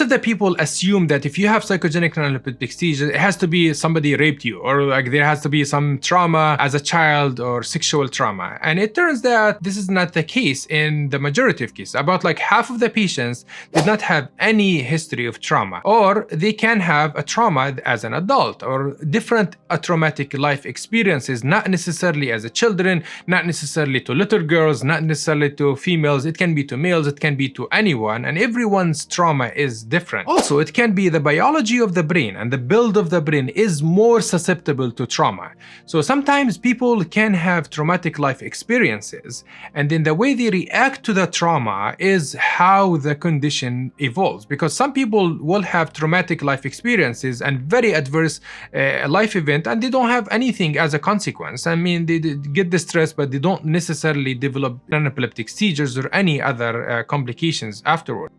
of the people assume that if you have psychogenic non-epileptic seizures, it has to be somebody raped you, or like there has to be some trauma as a child or sexual trauma. And it turns out this is not the case in the majority of cases. About like half of the patients did not have any history of trauma, or they can have a trauma as an adult, or different traumatic life experiences, not necessarily as a children, not necessarily to little girls, not necessarily to females. It can be to males, it can be to anyone, and everyone's trauma is different. Also, it can be the biology of the brain and the build of the brain is more susceptible to trauma. So sometimes people can have traumatic life experiences, and then the way they react to the trauma is how the condition evolves. Because some people will have traumatic life experiences and very adverse life event, and they don't have anything as a consequence. I mean, they get distressed, but they don't necessarily develop non-epileptic seizures or any other complications afterward.